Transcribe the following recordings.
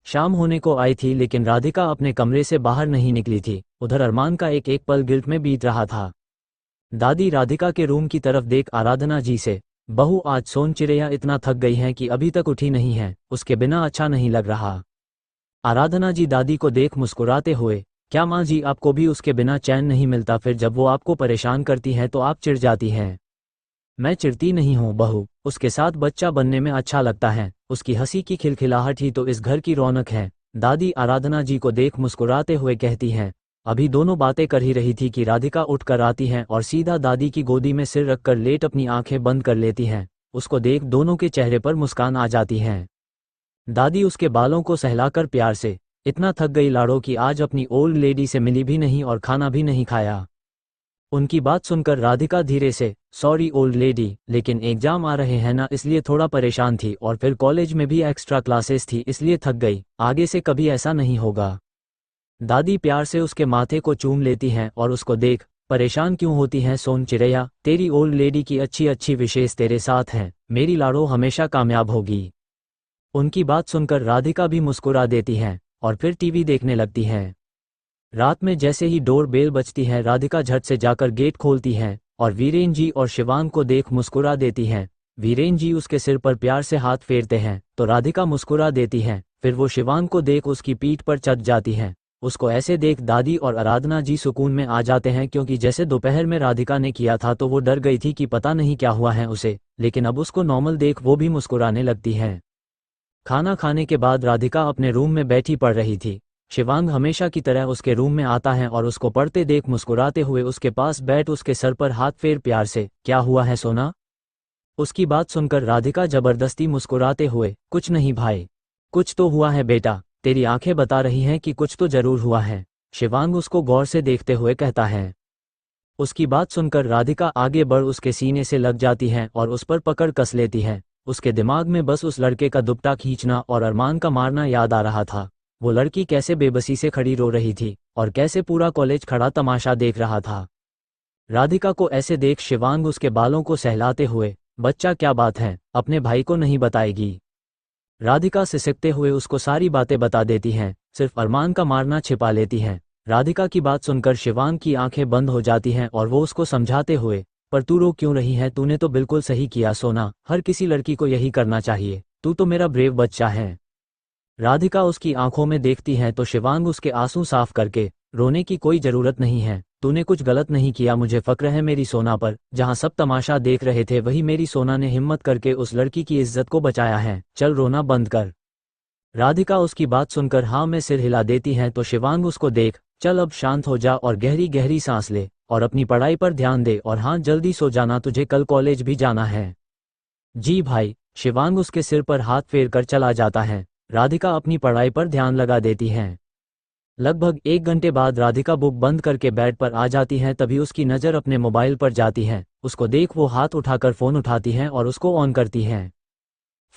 शाम होने को आई थी लेकिन राधिका अपने कमरे से बाहर नहीं निकली थी। उधर अरमान का एक एक पल गिल्ट में बीत रहा था। दादी राधिका के रूम की तरफ देख आराधना जी से, बहू आज सोन चिड़ैया इतना थक गई हैं कि अभी तक उठी नहीं है, उसके बिना अच्छा नहीं लग रहा। आराधना जी दादी को देख मुस्कुराते हुए, क्या माँ जी आपको भी उसके बिना चैन नहीं मिलता? फिर जब वो आपको परेशान करती है तो आप चिढ़ जाती हैं। मैं चिढ़ती नहीं हूँ बहू, उसके साथ बच्चा बनने में अच्छा लगता है, उसकी हंसी की खिलखिलाहट ही तो इस घर की रौनक है। दादी आराधना जी को देख मुस्कुराते हुए कहती हैं। अभी दोनों बातें कर ही रही थी कि राधिका उठकर आती हैं और सीधा दादी की गोदी में सिर रखकर लेट अपनी आंखें बंद कर लेती हैं। उसको देख दोनों के चेहरे पर मुस्कान आ जाती है। दादी उसके बालों को सहलाकर प्यार से, इतना थक गई लाड़ो कि आज अपनी ओल्ड लेडी से मिली भी नहीं और खाना भी नहीं खाया। उनकी बात सुनकर राधिका धीरे से, सॉरी ओल्ड लेडी, लेकिन एग्जाम आ रहे हैं ना इसलिए थोड़ा परेशान थी और फिर कॉलेज में भी एक्स्ट्रा क्लासेस थी इसलिए थक गई, आगे से कभी ऐसा नहीं होगा। दादी प्यार से उसके माथे को चूम लेती हैं और उसको देख, परेशान क्यों होती हैं सोन चिड़ैया, तेरी ओल्ड लेडी की अच्छी अच्छी विशेष तेरे साथ हैं, मेरी लाड़ो हमेशा कामयाब होगी। उनकी बात सुनकर राधिका भी मुस्कुरा देती हैं और फिर टीवी देखने लगती हैं। रात में जैसे ही डोर बेल बजती है राधिका झट से जाकर गेट खोलती हैं और वीरेन जी और शिवांग को देख मुस्कुरा देती हैं। वीरेन जी उसके सिर पर प्यार से हाथ फेरते हैं तो राधिका मुस्कुरा देती हैं, फिर वो शिवांग को देख उसकी पीठ पर चढ़ जाती हैं। उसको ऐसे देख दादी और आराधना जी सुकून में आ जाते हैं, क्योंकि जैसे दोपहर में राधिका ने किया था तो वो डर गई थी कि पता नहीं क्या हुआ है उसे, लेकिन अब उसको नॉर्मल देख वो भी मुस्कुराने लगती है। खाना खाने के बाद राधिका अपने रूम में बैठी पढ़ रही थी। शिवांग हमेशा की तरह उसके रूम में आता है और उसको पढ़ते देख मुस्कुराते हुए उसके पास बैठ उसके सर पर हाथ फेर प्यार से, क्या हुआ है सोना? उसकी बात सुनकर राधिका जबरदस्ती मुस्कुराते हुए, कुछ नहीं भाई। कुछ तो हुआ है बेटा, तेरी आंखें बता रही हैं कि कुछ तो जरूर हुआ है। शिवांग उसको गौर से देखते हुए कहता है। उसकी बात सुनकर राधिका आगे बढ़ उसके सीने से लग जाती है और उस पर पकड़ कस लेती है। उसके दिमाग में बस उस लड़के का दुपट्टा खींचना और अरमान का मारना याद आ रहा था। वो लड़की कैसे बेबसी से खड़ी रो रही थी और कैसे पूरा कॉलेज खड़ा तमाशा देख रहा था। राधिका को ऐसे देख शिवांग उसके बालों को सहलाते हुए, बच्चा क्या बात है, अपने भाई को नहीं बताएगी? राधिका सिसकते हुए उसको सारी बातें बता देती हैं, सिर्फ अरमान का मारना छिपा लेती हैं। राधिका की बात सुनकर शिवांग की आंखें बंद हो जाती हैं और वो उसको समझाते हुए, पर तू रो क्यों रही है, तूने तो बिल्कुल सही किया सोना, हर किसी लड़की को यही करना चाहिए, तू तो मेरा ब्रेव बच्चा है। राधिका उसकी आंखों में देखती है तो शिवांग उसके आंसू साफ करके, रोने की कोई जरूरत नहीं है, तूने कुछ गलत नहीं किया, मुझे फक्र है मेरी सोना पर, जहां सब तमाशा देख रहे थे वही मेरी सोना ने हिम्मत करके उस लड़की की इज्जत को बचाया है, चल रोना बंद कर। राधिका उसकी बात सुनकर हाँ में सिर हिला देती है तो शिवांग उसको देख, चल अब शांत हो जा और गहरी गहरी सांस ले और अपनी पढ़ाई पर ध्यान दे, और हाँ जल्दी सो जाना, तुझे कल कॉलेज भी जाना है। जी भाई। शिवांग उसके सिर पर हाथ फेर कर चला जाता है। राधिका अपनी पढ़ाई पर ध्यान लगा देती हैं। लगभग 1 घंटे बाद राधिका बुक बंद करके बेड पर आ जाती है, तभी उसकी नज़र अपने मोबाइल पर जाती है। उसको देख वो हाथ उठाकर फ़ोन उठाती हैं और उसको ऑन करती हैं।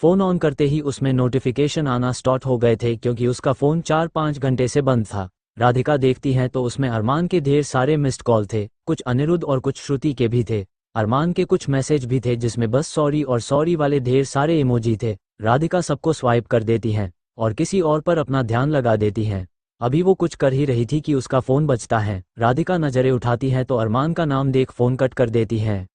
फ़ोन ऑन करते ही उसमें नोटिफिकेशन आना स्टार्ट हो गए थे, क्योंकि उसका फ़ोन 4-5 घंटे से बंद था। राधिका देखती हैं तो उसमें अरमान के ढेर सारे मिस्ड कॉल थे, कुछ अनिरुद्ध और कुछ श्रुति के भी थे। अरमान के कुछ मैसेज भी थे जिसमें बस सॉरी और सॉरी वाले ढेर सारे इमोजी थे। राधिका सबको स्वाइप कर देती हैं और किसी और पर अपना ध्यान लगा देती हैं। अभी वो कुछ कर ही रही थी कि उसका फ़ोन बजता है। राधिका नज़रें उठाती है तो अरमान का नाम देख फ़ोन कट कर देती है।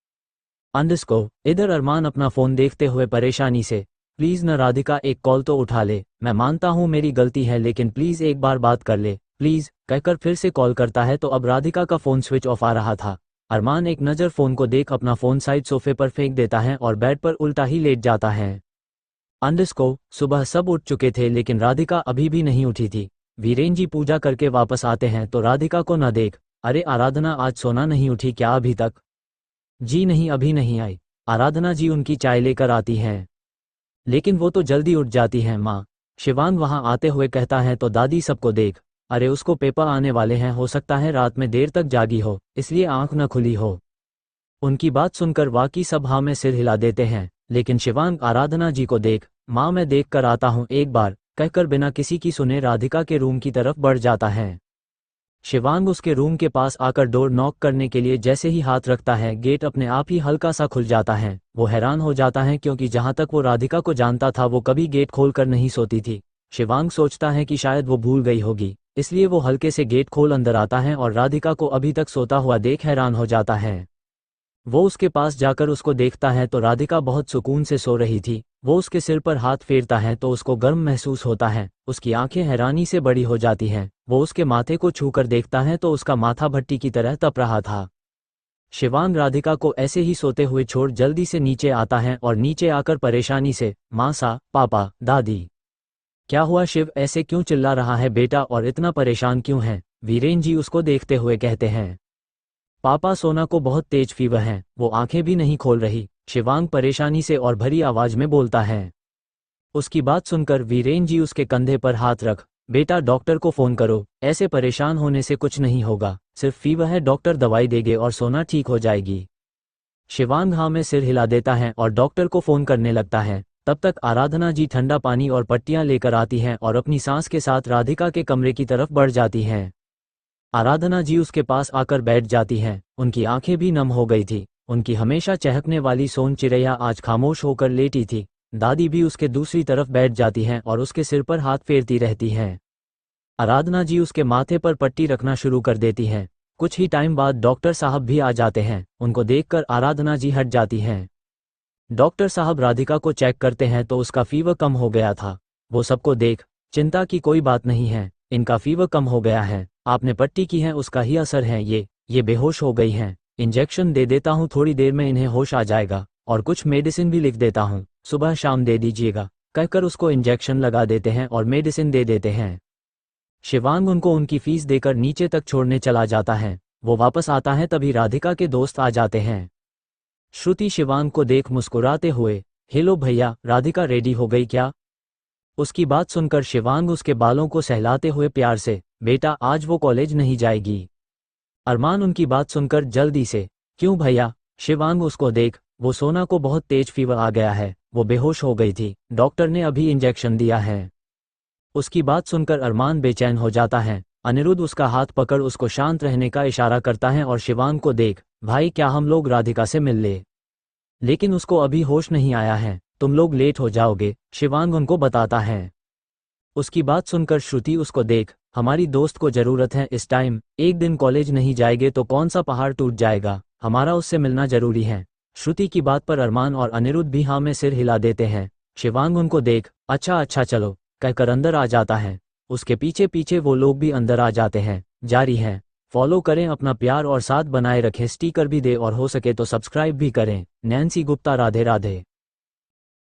अंडरस्को। इधर अरमान अपना फ़ोन देखते हुए परेशानी से, प्लीज़ न राधिका, एक कॉल तो उठा ले, मैं मानता हूँ मेरी गलती है लेकिन प्लीज़ एक बार बात कर ले प्लीज़, कहकर फिर से कॉल करता है तो अब राधिका का फ़ोन स्विच ऑफ आ रहा था। अरमान एक नज़र फ़ोन को देख अपना फ़ोन साइड सोफे पर फेंक देता है और बेड पर उल्टा ही लेट जाता है। अंडरस्को। सुबह सब उठ चुके थे लेकिन राधिका अभी भी नहीं उठी थी। वीरेन जी पूजा करके वापस आते हैं तो राधिका को न देख, अरे आराधना आज सोना नहीं उठी क्या अभी तक? जी नहीं, अभी नहीं आई। आराधना जी उनकी चाय लेकर आती हैं, लेकिन वो तो जल्दी उठ जाती हैं माँ। शिवांग वहां आते हुए कहता है तो दादी सबको देख, अरे उसको पेपर आने वाले हैं, हो सकता है रात में देर तक जागी हो इसलिए आंख न खुली हो। उनकी बात सुनकर वाकई सब हाँ में सिर हिला देते हैं, लेकिन शिवांग आराधना जी को देख, माँ मैं देख कर आता हूँ एक बार, कहकर बिना किसी की सुने राधिका के रूम की तरफ बढ़ जाता है। शिवांग उसके रूम के पास आकर डोर नॉक करने के लिए जैसे ही हाथ रखता है, गेट अपने आप ही हल्का सा खुल जाता है। वो हैरान हो जाता है क्योंकि जहां तक वो राधिका को जानता था वो कभी गेट खोलकर नहीं सोती थी। शिवांग सोचता है कि शायद वो भूल गई होगी, इसलिए वो हल्के से गेट खोल अंदर आता है और राधिका को अभी तक सोता हुआ देख हैरान हो जाता है। वो उसके पास जाकर उसको देखता है तो राधिका बहुत सुकून से सो रही थी। वो उसके सिर पर हाथ फेरता है तो उसको गर्म महसूस होता है। उसकी आंखें हैरानी से बड़ी हो जाती हैं। वो उसके माथे को छूकर देखता है तो उसका माथा भट्टी की तरह तप रहा था। शिवांग राधिका को ऐसे ही सोते हुए छोड़ जल्दी से नीचे आता है और नीचे आकर परेशानी से, माँ सा, पापा, दादी, क्या हुआ शिव, ऐसे क्यों चिल्ला रहा है बेटा और इतना परेशान क्यों है? वीरेन जी उसको देखते हुए कहते हैं। पापा, सोना को बहुत तेज फीवर है, वो आंखें भी नहीं खोल रही, शिवांग परेशानी से और भरी आवाज में बोलता है। उसकी बात सुनकर वीरेन जी उसके कंधे पर हाथ रख, बेटा डॉक्टर को फोन करो, ऐसे परेशान होने से कुछ नहीं होगा, सिर्फ फीवर है, डॉक्टर दवाई देंगे और सोना ठीक हो जाएगी। शिवांग हाँ में सिर हिला देता है और डॉक्टर को फोन करने लगता है। तब तक आराधना जी ठंडा पानी और पट्टियां लेकर आती हैं और अपनी सांस के साथ राधिका के कमरे की तरफ बढ़ जाती हैं। आराधना जी उसके पास आकर बैठ जाती हैं। उनकी आंखें भी नम हो गई थी। उनकी हमेशा चहकने वाली सोन चिड़ैया आज खामोश होकर लेटी थी। दादी भी उसके दूसरी तरफ बैठ जाती हैं और उसके सिर पर हाथ फेरती रहती हैं। आराधना जी उसके माथे पर पट्टी रखना शुरू कर देती हैं। कुछ ही टाइम बाद डॉक्टर साहब भी आ जाते हैं। उनको देखकर आराधना जी हट जाती हैं। डॉक्टर साहब राधिका को चेक करते हैं तो उसका फीवर कम हो गया था। वो सबको देख, चिंता की कोई बात नहीं है, इनका फीवर कम हो गया है, आपने पट्टी की है उसका ही असर है, ये बेहोश हो गई हैं, इंजेक्शन दे देता हूँ, थोड़ी देर में इन्हें होश आ जाएगा, और कुछ मेडिसिन भी लिख देता हूँ, सुबह शाम दे दीजिएगा, कहकर उसको इंजेक्शन लगा देते हैं और मेडिसिन दे देते हैं। शिवांग उनको उनकी फीस देकर नीचे तक छोड़ने चला जाता है। वो वापस आता है तभी राधिका के दोस्त आ जाते हैं। श्रुति शिवांग को देख मुस्कुराते हुए, हेलो भैया, राधिका रेडी हो गई क्या? उसकी बात सुनकर शिवांग उसके बालों को सहलाते हुए प्यार से, बेटा आज वो कॉलेज नहीं जाएगी। अरमान उनकी बात सुनकर जल्दी से, क्यों भैया? शिवांग उसको देख, वो सोना को बहुत तेज फीवर आ गया है, वो बेहोश हो गई थी, डॉक्टर ने अभी इंजेक्शन दिया है। उसकी बात सुनकर अरमान बेचैन हो जाता है। अनिरुद्ध उसका हाथ पकड़ उसको शांत रहने का इशारा करता है और शिवांग को देख, भाई क्या हम लोग राधिका से मिल ले? लेकिन उसको अभी होश नहीं आया है, तुम लोग लेट हो जाओगे, शिवांग उनको बताता है। उसकी बात सुनकर श्रुति उसको देख, हमारी दोस्त को जरूरत है इस टाइम, एक दिन कॉलेज नहीं जाएंगे तो कौन सा पहाड़ टूट जाएगा, हमारा उससे मिलना जरूरी है। श्रुति की बात पर अरमान और अनिरुद्ध भी हाँ में सिर हिला देते हैं। शिवांग उनको देख, अच्छा अच्छा चलो, कहकर अंदर आ जाता है। उसके पीछे पीछे वो लोग भी अंदर आ जाते हैं। जारी है, फॉलो करें, अपना प्यार और साथ बनाए रखें, स्टिकर भी दे और हो सके तो सब्सक्राइब भी करें। नैन्सी गुप्ता, राधे राधे।